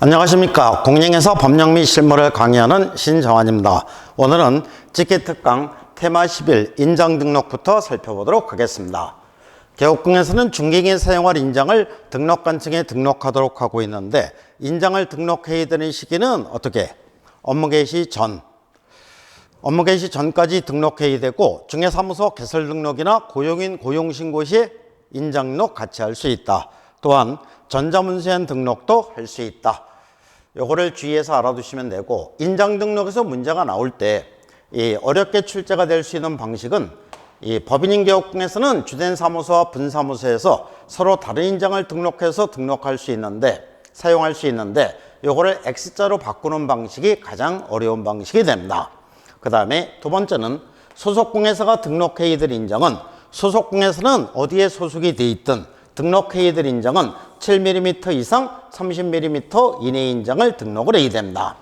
안녕하십니까. 공인중개사 법령 및 실무를 강의하는 신정환입니다. 오늘은 직계특강 테마 11 인장 등록부터 살펴보도록 하겠습니다. 개업공에서는 중개인이 사용할 인장을 등록관청에 등록하도록 하고 있는데, 인장을 등록해야 되는 시기는 어떻게? 업무 개시 전. 업무 개시 전까지 등록해야 되고, 중개사무소 개설 등록이나 고용인 고용신고 시에 인장 등록 같이 할 수 있다. 또한 전자문서엔 등록도 할 수 있다. 요거를 주의해서 알아두시면 되고, 인장 등록에서 문제가 나올 때 이 어렵게 출제가 될 수 있는 방식은, 이 법인인 개업공에서는 주된 사무소와 분사무소에서 서로 다른 인장을 등록해서 등록할 수 있는데, 사용할 수 있는데, 요거를 X자로 바꾸는 방식이 가장 어려운 방식이 됩니다. 그 다음에 두 번째는 소속공회사가 등록해야 될 인장은, 소속공회사는 어디에 소속이 돼 있든 등록해야 될 인장은 7mm 이상 30mm 이내 인장을 등록을 해야 됩니다.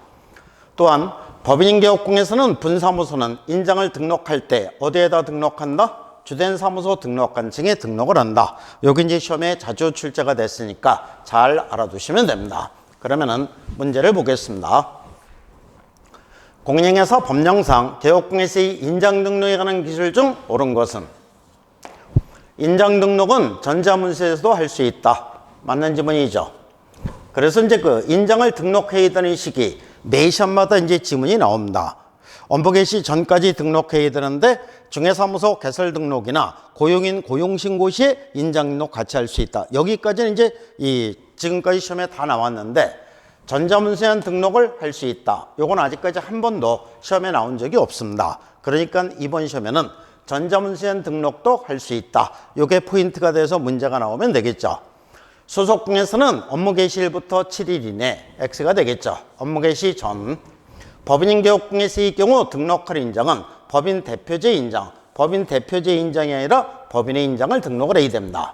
또한 법인인 개업공에서는 분사무소는 인장을 등록할 때 어디에다 등록한다? 주된 사무소 등록관청에 등록을 한다. 여기 이제 시험에 자주 출제가 됐으니까 잘 알아두시면 됩니다. 그러면은 문제를 보겠습니다. 공인중개사 법령상 개업공에서의 인장 등록에 관한 기술 중 옳은 것은? 인장 등록은 전자문서에서도 할 수 있다. 맞는 지문이죠. 그래서 이제 그 인장을 등록해야 되는 시기, 매 시험마다 이제 지문이 나옵니다. 업무 개시 전까지 등록해야 되는데, 중개사무소 개설 등록이나 고용인 고용신고 시에 인장 등록 같이 할 수 있다. 여기까지는 이제 지금까지 시험에 다 나왔는데, 전자문서엔 등록을 할 수 있다. 요건 아직까지 한 번도 시험에 나온 적이 없습니다. 그러니까 이번 시험에는 전자문서엔 등록도 할 수 있다. 요게 포인트가 돼서 문제가 나오면 되겠죠. 소속공에서는 업무 개시일부터 7일 이내 X가 되겠죠. 업무 개시 전. 법인인 개업공에서의 경우 등록할 인장은 법인 대표제 인장, 법인 대표제 인장이 아니라 법인의 인장을 등록을 해야 됩니다.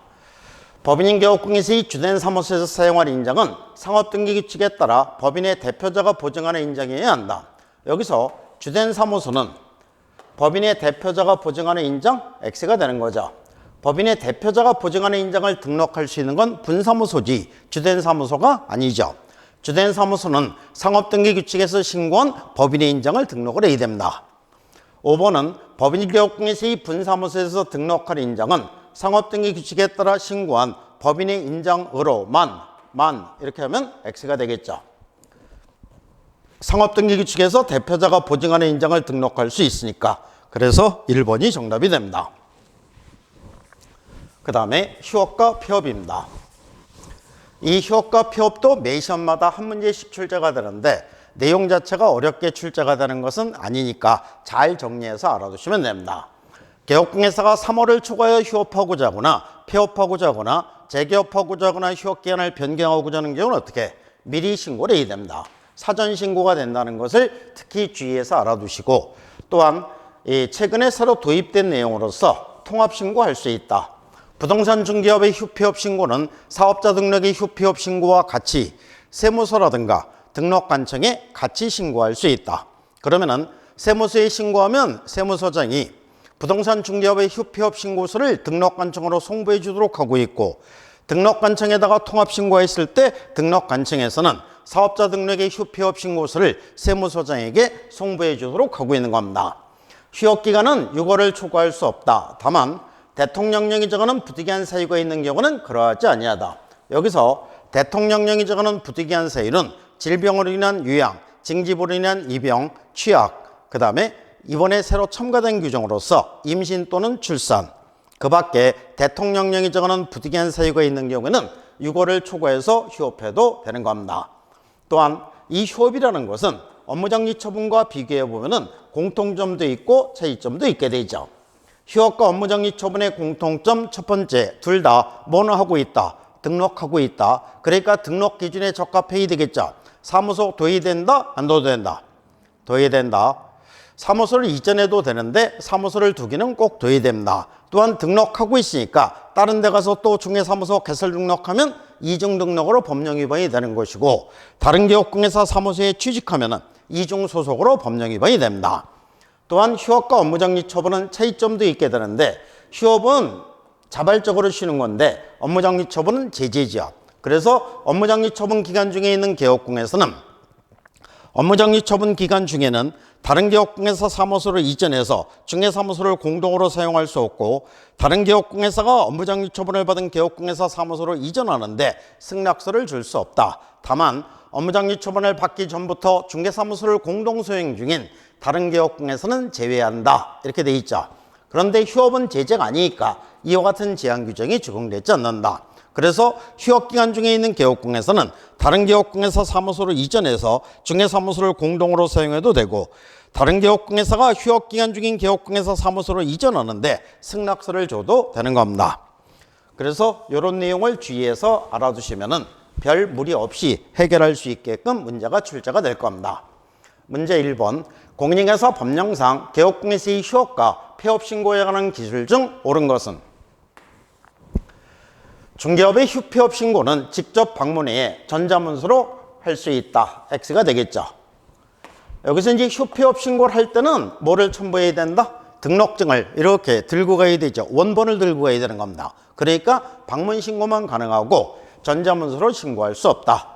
법인인 개업공에서의 주된 사무소에서 사용할 인장은 상업등기규칙에 따라 법인의 대표자가 보증하는 인장이어야 한다. 여기서 주된 사무소는 법인의 대표자가 보증하는 인장 X가 되는 거죠. 법인의 대표자가 보증하는 인장을 등록할 수 있는 건 분사무소지 주된 사무소가 아니죠. 주된 사무소는 상업등기규칙에서 신고한 법인의 인장을 등록을 해야 됩니다. 5번은 법인 개업공에서의 분사무소에서 등록할 인장은 상업등기규칙에 따라 신고한 법인의 인장으로만 이렇게 하면 X가 되겠죠. 상업등기규칙에서 대표자가 보증하는 인장을 등록할 수 있으니까, 그래서 1번이 정답이 됩니다. 그 다음에 휴업과 폐업입니다. 이 휴업과 폐업도 매 시험마다 한 문제씩 출제가 되는데, 내용 자체가 어렵게 출제가 되는 것은 아니니까 잘 정리해서 알아두시면 됩니다. 개업공회사가 3월을 초과하여 휴업하고자 하거나 폐업하고자 하거나 재개업하고자 하거나 휴업기간을 변경하고자 하는 경우는 어떻게? 미리 신고를 해야 됩니다. 사전 신고가 된다는 것을 특히 주의해서 알아두시고, 또한 최근에 새로 도입된 내용으로서 통합신고할 수 있다. 부동산 중개업의 휴폐업 신고는 사업자 등록의 휴폐업 신고와 같이 세무서라든가 등록관청에 같이 신고할 수 있다. 그러면은 세무서에 신고하면 세무서장이 부동산 중개업의 휴폐업 신고서를 등록관청으로 송부해 주도록 하고 있고, 등록관청에다가 통합신고했을 때 등록관청에서는 사업자 등록의 휴폐업 신고서를 세무서장에게 송부해 주도록 하고 있는 겁니다. 휴업기간은 6월을 초과할 수 없다. 다만 대통령령이 정하는 부득이한 사유가 있는 경우는 그러하지 아니하다. 여기서 대통령령이 정하는 부득이한 사유는 질병으로 인한 유양, 징집으로 인한 입영, 취약, 그 다음에 이번에 새로 첨가된 규정으로서 임신 또는 출산, 그 밖에 대통령령이 정하는 부득이한 사유가 있는 경우에는 6월을 초과해서 휴업해도 되는 겁니다. 또한 이 휴업이라는 것은 업무정지 처분과 비교해 보면은 공통점도 있고 차이점도 있게 되죠. 휴업과 업무정지 처분의 공통점 첫 번째, 둘 다 뭐는 하고 있다? 등록하고 있다. 그러니까 등록 기준에 적합해야 되겠죠. 사무소 둬야 된다? 안 둬도 된다? 둬야 된다. 사무소를 이전해도 되는데 사무소를 두기는 꼭 둬야 됩니다. 또한 등록하고 있으니까 다른 데 가서 또 중개사무소 개설 등록하면 이중 등록으로 법령 위반이 되는 것이고, 다른 개업공회사 사무소에 취직하면 이중 소속으로 법령 위반이 됩니다. 또한 휴업과 업무정지 처분은 차이점도 있게 되는데, 휴업은 자발적으로 쉬는 건데 업무정지 처분은 제재죠. 그래서 업무정지 처분 기간 중에 있는 개업공에서는 업무정지 처분 기간 중에는 다른 개업공에서 사무소를 이전해서 중개사무소를 공동으로 사용할 수 없고, 다른 개업공에서가 업무정지 처분을 받은 개업공에서 사무소로 이전하는데 승낙서를 줄 수 없다. 다만 업무정지 처분을 받기 전부터 중개사무소를 공동 소용 중인 다른 개업공에서는 제외한다. 이렇게 돼 있죠. 그런데 휴업은 제재가 아니니까 이와 같은 제한 규정이 적용되지 않는다. 그래서 휴업기간 중에 있는 개업공에서는 다른 개업공에서 사무소를 이전해서 중개사무소를 공동으로 사용해도 되고, 다른 개업공에서가 휴업기간 중인 개업공에서 사무소를 이전하는데 승낙서를 줘도 되는 겁니다. 그래서 이런 내용을 주의해서 알아두시면은 별 무리 없이 해결할 수 있게끔 문제가 출제가 될 겁니다. 문제 1번. 공인중개사 법령상 개업공에서의 휴업과 폐업 신고에 관한 기술 중 옳은 것은? 중개업의 휴폐업 신고는 직접 방문해 전자문서로 할 수 있다. X가 되겠죠. 여기서 이제 휴폐업 신고를 할 때는 뭐를 첨부해야 된다? 등록증을 이렇게 들고 가야 되죠. 원본을 들고 가야 되는 겁니다. 그러니까 방문 신고만 가능하고 전자문서로 신고할 수 없다.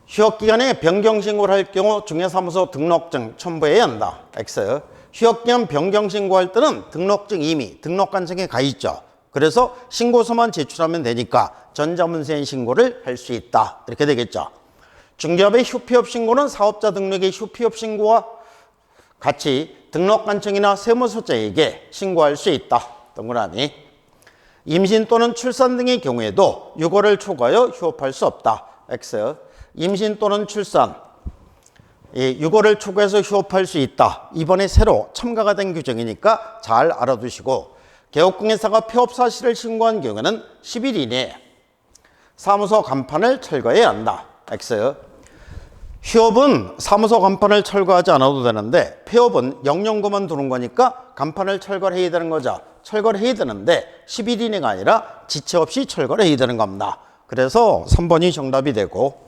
휴업기간에 변경 신고를 할 경우 중개사무소 등록증 첨부해야 한다. X. 휴업기간 변경 신고할 때는 등록증 이미 등록관청에 가 있죠. 그래서 신고서만 제출하면 되니까 전자문서인 신고를 할 수 있다. 이렇게 되겠죠. 중개업의 휴폐업 신고는 사업자 등록의 휴폐업 신고와 같이 등록관청이나 세무서장에게 신고할 수 있다. 동그라미. 임신 또는 출산 등의 경우에도 6월을 초과하여 휴업할 수 없다. X. 임신 또는 출산 6월을 초과해서 휴업할 수 있다. 이번에 새로 첨가가 된 규정이니까 잘 알아두시고, 개업공인사가 폐업 사실을 신고한 경우에는 10일 이내에 사무소 간판을 철거해야 한다. X. 휴업은 사무소 간판을 철거하지 않아도 되는데 폐업은 영영고만 두는 거니까 간판을 철거를 해야 되는 거죠. 철거를 해야 되는데 10일 이내가 아니라 지체 없이 철거를 해야 되는 겁니다. 그래서 3번이 정답이 되고,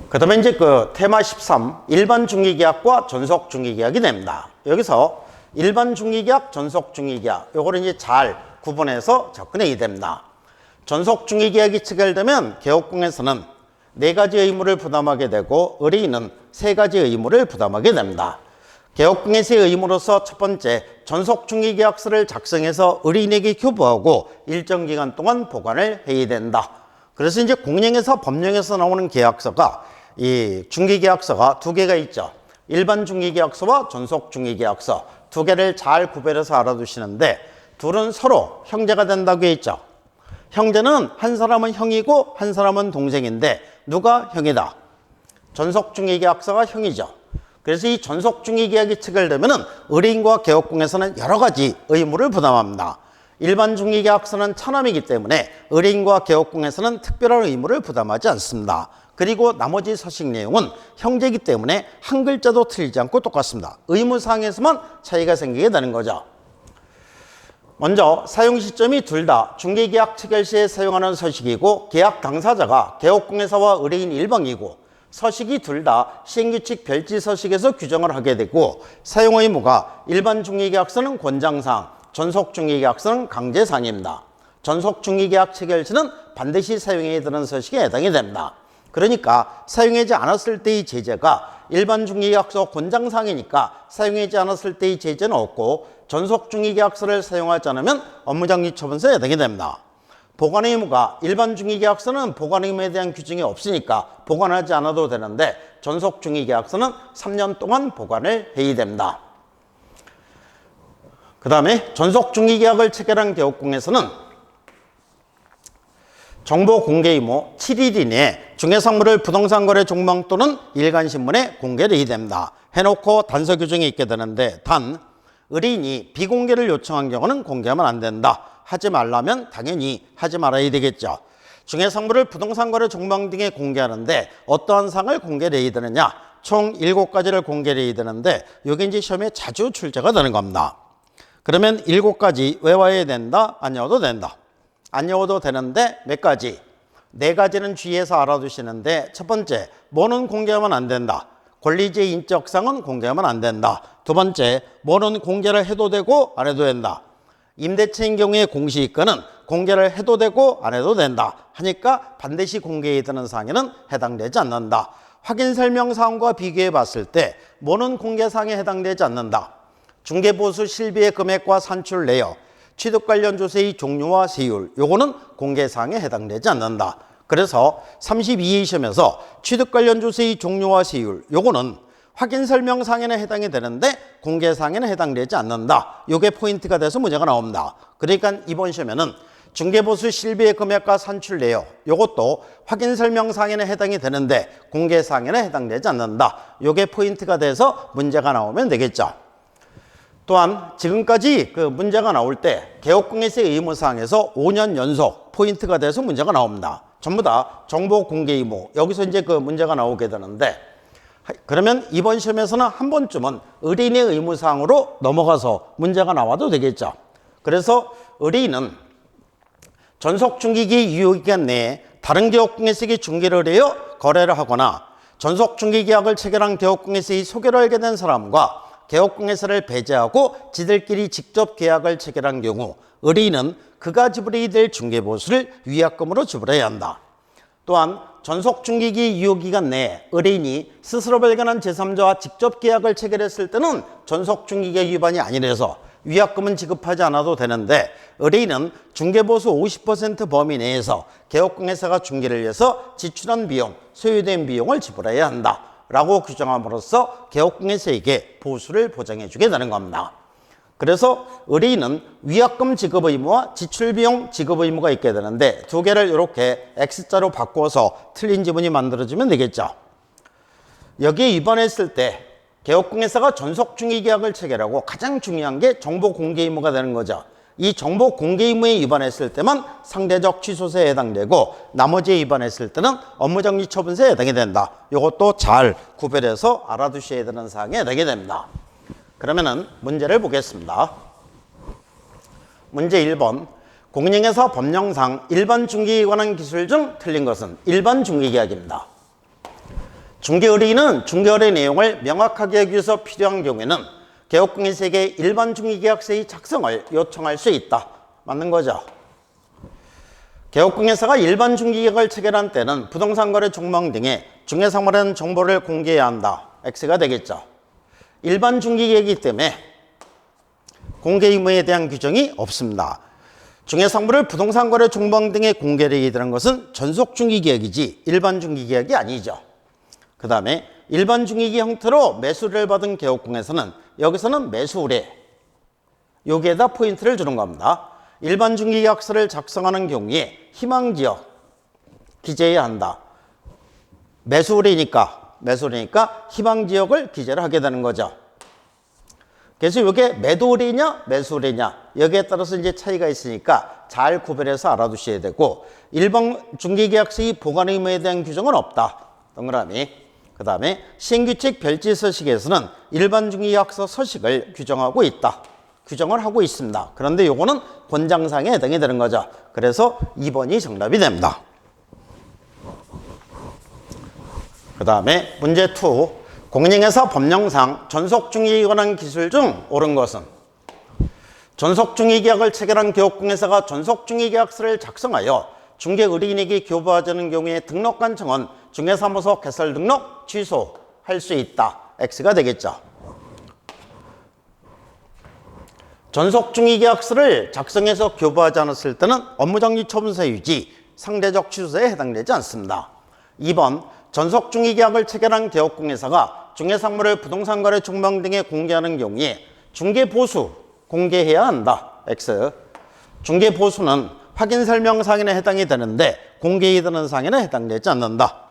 그 다음에 이제 그 테마 13 일반 중개계약과 전속 중개계약이 됩니다. 여기서 일반 중개계약, 전속 중개계약 요거를 이제 잘 구분해서 접근해야 됩니다. 전속 중개계약이 체결되면 개업공에서는 4가지 의무를 부담하게 되고 의뢰인은 3가지 의무를 부담하게 됩니다. 개업공에서의 의무로서 첫 번째, 전속 중개계약서를 작성해서 의뢰인에게 교부하고 일정 기간 동안 보관을 해야 된다. 그래서 이제 공령에서 법령에서 나오는 계약서가 이 중개계약서가 2개가 있죠. 일반 중개계약서와 전속 중개계약서 2개를 잘 구별해서 알아두시는데, 둘은 서로 형제가 된다고 했죠. 형제는 한 사람은 형이고 한 사람은 동생인데 누가 형이다? 전속 중개계약서가 형이죠. 그래서 이 전속 중개계약이 체결되면은 의뢰인과 개업공에서는 여러 가지 의무를 부담합니다. 일반 중개계약서는 차남이기 때문에 의뢰인과 개업공에서는 특별한 의무를 부담하지 않습니다. 그리고 나머지 서식 내용은 형제이기 때문에 한 글자도 틀리지 않고 똑같습니다. 의무사항에서만 차이가 생기게 되는 거죠. 먼저 사용 시점이 둘 다 중개계약 체결 시에 사용하는 서식이고, 계약 당사자가 개업공에서와 의뢰인 일방이고, 서식이 둘 다 시행규칙 별지 서식에서 규정을 하게 되고, 사용 의무가 일반 중개계약서는 권장사항, 전속 중개계약서는 강제사항입니다. 전속 중개계약 체결 시는 반드시 사용해야 되는 서식에 해당이 됩니다. 그러니까 사용하지 않았을 때의 제재가 일반 중개계약서 권장사항이니까 사용하지 않았을 때의 제재는 없고, 전속 중개계약서를 사용하지 않으면 업무정지 처분서에 해당이 됩니다. 보관 의무가 일반 중개계약서는 보관 의무에 대한 규정이 없으니까 보관하지 않아도 되는데, 전속 중개계약서는 3년 동안 보관을 해야 됩니다. 그 다음에 전속 중개계약을 체결한 개업공에서는 정보 공개 의무 7일 이내에 중개상물을 부동산거래 종망 또는 일간신문에 공개를 해야 됩니다. 해놓고 단서 규정이 있게 되는데, 단 의뢰인이 비공개를 요청한 경우는 공개하면 안 된다. 하지 말라면 당연히 하지 말아야 되겠죠. 중개상물을 부동산거래 종망 등에 공개하는데 어떠한 사항을 공개를 해야 되느냐? 총 7가지를 공개를 해야 되는데, 이게 이제 시험에 자주 출제가 되는 겁니다. 그러면 7가지 외워야 된다? 안 외워도 된다? 안 외워도 되는데 몇 가지? 4가지는 주의해서 알아두시는데, 첫 번째, 뭐는 공개하면 안 된다. 권리주의 인적사항은 공개하면 안 된다. 두 번째, 뭐는 공개를 해도 되고 안 해도 된다. 임대차인 경우에 공시이권은 공개를 해도 되고 안 해도 된다 하니까 반드시 공개해야 되는 사항에는 해당되지 않는다. 확인 설명 사항과 비교해 봤을 때 뭐는 공개 사항에 해당되지 않는다. 중개보수 실비의 금액과 산출 내역, 취득 관련 조세의 종류와 세율, 요거는 공개 사항에 해당되지 않는다. 그래서 32회 시험에서 취득 관련 조세의 종류와 세율, 요거는 확인 설명 사항에는 해당이 되는데 공개 사항에는 해당되지 않는다. 요게 포인트가 돼서 문제가 나옵니다. 그러니까 이번 시험에는 중개보수 실비의 금액과 산출 내역, 요것도 확인 설명 사항에는 해당이 되는데 공개 사항에는 해당되지 않는다. 요게 포인트가 돼서 문제가 나오면 되겠죠. 또한 지금까지 그 문제가 나올 때 개업공개세 의무사항에서 5년 연속 포인트가 돼서 문제가 나옵니다. 전부 다 정보 공개 의무, 여기서 이제 그 문제가 나오게 되는데, 그러면 이번 시험에서는 한 번쯤은 의뢰인의 의무사항으로 넘어가서 문제가 나와도 되겠죠. 그래서 의뢰인은 전속중개기 유효기간 내에 다른 개업공개세기 중개를 하여 거래를 하거나 전속중개계약을 체결한 개업공개세의 소개를 알게 된 사람과 개업공개세를 배제하고 지들끼리 직접 계약을 체결한 경우 의뢰인은 그가 지불해야 될 중개보수를 위약금으로 지불해야 한다. 또한 전속중개기 유효기간 내에 의뢰인이 스스로 발견한 제3자와 직접 계약을 체결했을 때는 전속중개기 위반이 아니라서 위약금은 지급하지 않아도 되는데 의뢰인은 중개보수 50% 범위 내에서 개업공개사가 중개를 위해서 지출한 비용, 소요된 비용을 지불해야 한다 라고 규정함으로써 개업공개사에게 보수를 보장해 주게 되는 겁니다. 그래서 의뢰인은 위약금 지급 의무와 지출비용 지급 의무가 있게 되는데 두 개를 이렇게 X자로 바꿔서 틀린 지문이 만들어지면 되겠죠. 여기에 위반했을 때 개업공개사가 전속중개계약을 체결하고 가장 중요한 게 정보 공개 의무가 되는 거죠. 이 정보 공개 의무에 위반했을 때만 상대적 취소세에 해당되고 나머지에 위반했을 때는 업무정지 처분세에 해당이 된다. 이것도 잘 구별해서 알아두셔야 되는 사항에 해당이 됩니다. 그러면은 문제를 보겠습니다. 문제 1번. 공인중개사 법령상 일반 중개에 관한 기술 중 틀린 것은 일반 중개계약입니다. 중개의뢰인은 중개거래 내용을 명확하게 하기 위해서 필요한 경우에는 개업공개사에게 일반 중개계약서의 작성을 요청할 수 있다. 맞는 거죠. 개업공개사가 일반 중개계약을 체결한 때는 부동산거래 종목 등의 중개사물에 정보를 공개해야 한다. X가 되겠죠. 일반 중개계약이기 때문에 공개 의무에 대한 규정이 없습니다. 중개사물을 부동산거래 종목 등의 공개를 이르는 것은 전속중개계약이지 일반 중개계약이 아니죠. 그 다음에 일반 중개계약 형태로 매수를 받은 개업공개사는 여기서는 매수의뢰, 여기에다 포인트를 주는 겁니다. 일반 중개계약서를 작성하는 경우에 희망지역 기재해야 한다. 매수의뢰니까 희망지역을 기재를 하게 되는 거죠. 그래서 이게 매도의뢰냐 매수의뢰냐 여기에 따라서 이제 차이가 있으니까 잘 구별해서 알아두셔야 되고, 일반 중개계약서의 보관 의무에 대한 규정은 없다. 동그라미. 그 다음에 시행규칙 별지 서식에서는 일반 중개계약서 서식을 규정하고 있다. 규정을 하고 있습니다. 그런데 요거는 권장사항에 해당이 되는 거죠. 그래서 2번이 정답이 됩니다. 그 다음에 문제 2. 공인중개사 법령상 전속중개에 관한 기술 중 옳은 것은 전속중개계약을 체결한 개업공개사가 전속중개계약서를 작성하여 중개의뢰인에게 교부하자는 경우에 등록관청은 중개사무소 개설 등록 취소할 수 있다. X가 되겠죠. 전속중개계약서를 작성해서 교부하지 않았을 때는 업무정지 처분서 유지, 상대적 취소에 해당되지 않습니다. 2번. 전속중개계약을 체결한 개업공개사가 중개사물을 부동산거래 종목 등에 공개하는 경우에 중개보수 공개해야 한다. X. 중개보수는 확인설명사항에 해당이 되는데 공개해야 되는 사항에는 해당되지 않는다.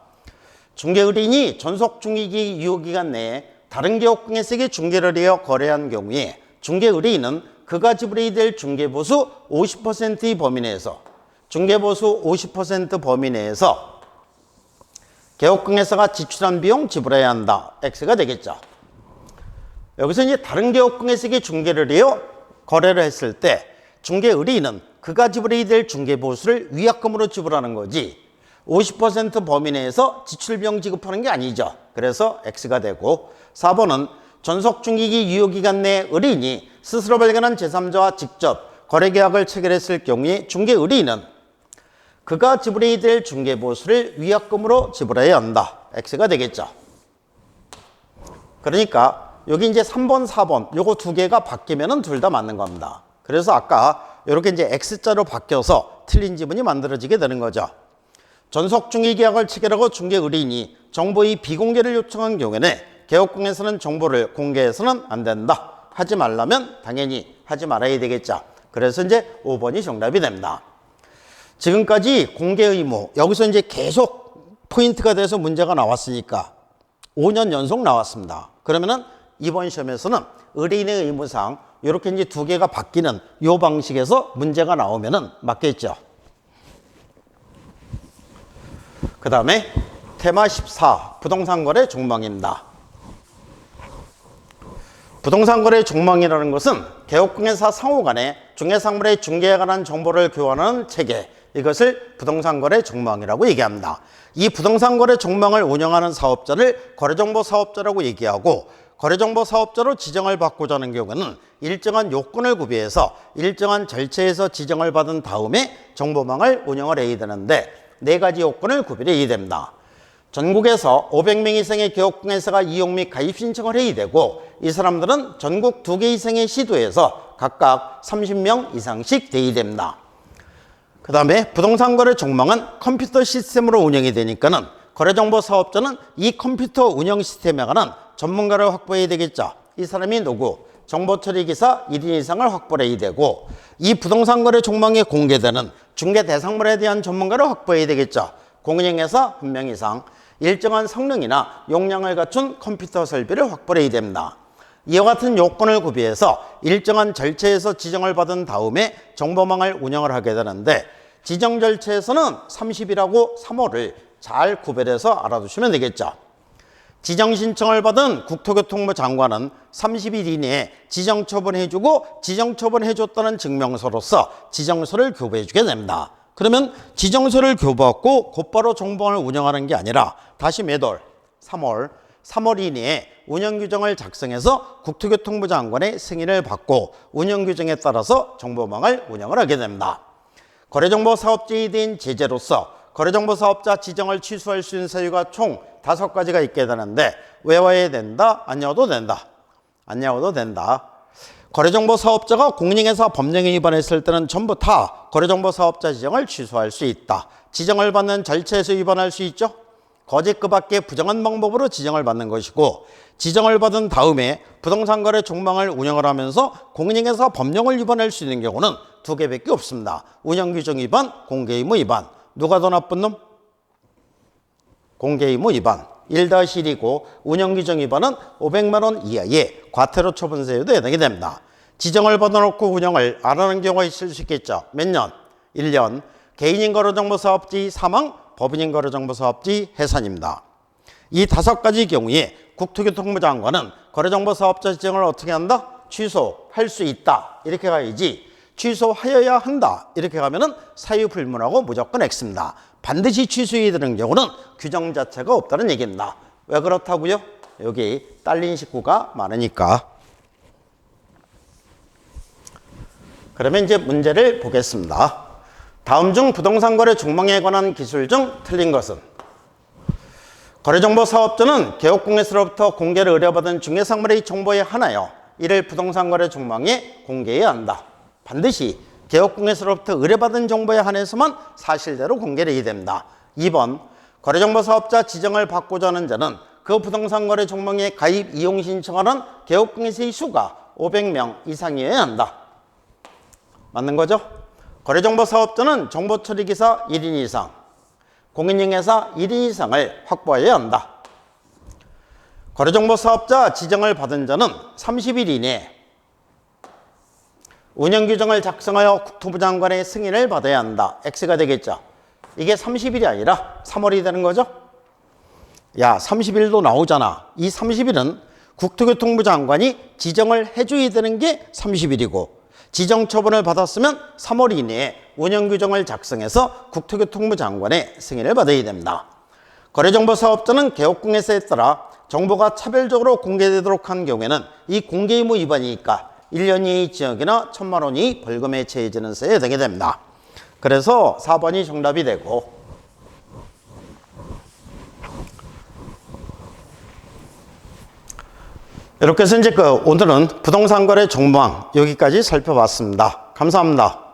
중개의뢰인이 전속중개기 유효기간 내에 다른 개업공개사에게 중개를 하여 거래한 경우에 중개의뢰인은 그가 지불해야 될 중개보수 50%의 범위 내에서 중개보수 50% 범위 내에서 개업공개사가 지출한 비용 지불해야 한다. X가 되겠죠. 여기서 이제 다른 개업공개사에게 중개를 해요 거래를 했을 때 중개의뢰인은 그가 지불해야 될 중개보수를 위약금으로 지불하는 거지 50% 범위 내에서 지출비용 지급하는 게 아니죠. 그래서 X가 되고, 4번은 전속중개기 유효기간 내 의뢰인이 스스로 발견한 제3자와 직접 거래계약을 체결했을 경우에 중개의뢰인은 그가 지불해야 될 중개보수를 위약금으로 지불해야 한다. X가 되겠죠. 그러니까 여기 이제 3번, 4번 요거 두 개가 바뀌면은 둘 다 맞는 겁니다. 그래서 아까 이렇게 이제 X자로 바뀌어서 틀린 지문이 만들어지게 되는 거죠. 전속 중개계약을 체결하고 중개의뢰인이 정보의 비공개를 요청한 경우에는 개업공에서는 정보를 공개해서는 안 된다. 하지 말라면 당연히 하지 말아야 되겠죠. 그래서 이제 5번이 정답이 됩니다. 지금까지 공개 의무, 여기서 이제 계속 포인트가 돼서 문제가 나왔으니까 5년 연속 나왔습니다. 그러면은 이번 시험에서는 의뢰인의 의무상 이렇게 이제 두 개가 바뀌는 이 방식에서 문제가 나오면은 맞겠죠. 그 다음에 테마 14, 부동산 거래 종망입니다. 부동산 거래 종망이라는 것은 개업공예사 상호 간에 중개상물의 중개에 관한 정보를 교환하는 체계, 이것을 부동산 거래 종망이라고 얘기합니다. 이 부동산 거래 종망을 운영하는 사업자를 거래정보 사업자라고 얘기하고, 거래정보 사업자로 지정을 받고자 하는 경우는 일정한 요건을 구비해서 일정한 절차에서 지정을 받은 다음에 정보망을 운영을 해야 되는데, 네 가지 요건을 구비를 해야 됩니다. 전국에서 500명 이상의 개업공예사가 이용 및 가입 신청을 해야 되고, 이 사람들은 전국 2개 이상의 시도에서 각각 30명 이상씩 돼야 됩니다. 그 다음에 부동산 거래 종망은 컴퓨터 시스템으로 운영이 되니까는 거래정보 사업자는 이 컴퓨터 운영 시스템에 관한 전문가를 확보해야 되겠죠. 이 사람이 누구? 정보처리기사 1인 이상을 확보해야 되고, 이 부동산 거래 종망에 공개되는 중개 대상물에 대한 전문가를 확보해야 되겠죠. 공인중개사 1명 이상, 일정한 성능이나 용량을 갖춘 컴퓨터 설비를 확보해야 됩니다. 이와 같은 요건을 구비해서 일정한 절차에서 지정을 받은 다음에 정보망을 운영을 하게 되는데, 지정 절차에서는 30일하고 3월을 잘 구별해서 알아두시면 되겠죠. 지정 신청을 받은 국토교통부 장관은 30일 이내에 지정 처분해주고, 지정 처분해줬다는 증명서로서 지정서를 교부해주게 됩니다. 그러면 지정서를 교부하고 곧바로 정보망을 운영하는 게 아니라 다시 몇 월? 3월 이내에 운영규정을 작성해서 국토교통부 장관의 승인을 받고 운영규정에 따라서 정보망을 운영을 하게 됩니다. 거래정보 사업자에 대한 제재로서 거래정보 사업자 지정을 취소할 수 있는 사유가 총 5가지가 있게 되는데, 외워야 된다, 안 외워도 된다. 안 외워도 된다. 거래정보 사업자가 공인중개사 법령 위반했을 때는 전부 다 거래정보 사업자 지정을 취소할 수 있다. 지정을 받는 절차에서 위반할 수 있죠. 거짓 그 밖에 부정한 방법으로 지정을 받는 것이고, 지정을 받은 다음에 부동산 거래 종망을 운영을 하면서 공인중개사 법령을 위반할 수 있는 경우는 2개밖에 없습니다. 운영규정 위반, 공개의무 위반. 누가 더 나쁜 놈? 공개의무 위반 1-1이고, 운영규정 위반은 500만 원 이하의 과태료 처분세에도 해당이 됩니다. 지정을 받아놓고 운영을 안 하는 경우가 있을 수 있겠죠. 몇 년? 1년. 개인인 거래정보사업지 사망, 법인인 거래정보사업지 해산입니다. 이 5가지 경우에 국토교통부 장관은 거래정보사업자 지정을 어떻게 한다? 취소할 수 있다. 이렇게 가야지 취소하여야 한다. 이렇게 가면은 사유불문하고 무조건 X입니다. 반드시 취소해야 되는 경우는 규정 자체가 없다는 얘기입니다. 왜 그렇다고요? 여기 딸린 식구가 많으니까. 그러면 이제 문제를 보겠습니다. 다음 중 부동산 거래 종망에 관한 기술 중 틀린 것은? 거래정보 사업자는 개업공예사로부터 공개를 의뢰받은 중개상물의 정보에 한하여 이를 부동산 거래 종망에 공개해야 한다. 반드시 개업공예사로부터 의뢰받은 정보에 한해서만 사실대로 공개를 해야 됩니다. 2번, 거래정보 사업자 지정을 받고자 하는 자는 그 부동산 거래 종망에 가입 이용 신청하는 개업공예사의 수가 500명 이상이어야 한다. 맞는 거죠? 거래정보 사업자는 정보처리기사 1인 이상, 공인중개사 1인 이상을 확보해야 한다. 거래정보 사업자 지정을 받은 자는 30일 이내에 운영규정을 작성하여 국토부 장관의 승인을 받아야 한다. X가 되겠죠. 이게 30일이 아니라 3월이 되는 거죠. 야, 30일도 나오잖아. 이 30일은 국토교통부 장관이 지정을 해줘야 되는 게 30일이고, 지정 처분을 받았으면 3월 이내에 운영규정을 작성해서 국토교통부 장관의 승인을 받아야 됩니다. 거래정보 사업자는 개업공예사에 따라 정보가 차별적으로 공개되도록 한 경우에는 이 공개의무 위반이니까 1년 이하 징역이나 1,000만 원 이하 벌금에 처해지는 세에 되게 됩니다. 그래서 4번이 정답이 되고, 이렇게 해서 이제 오늘은 부동산 거래 정보망 여기까지 살펴봤습니다. 감사합니다.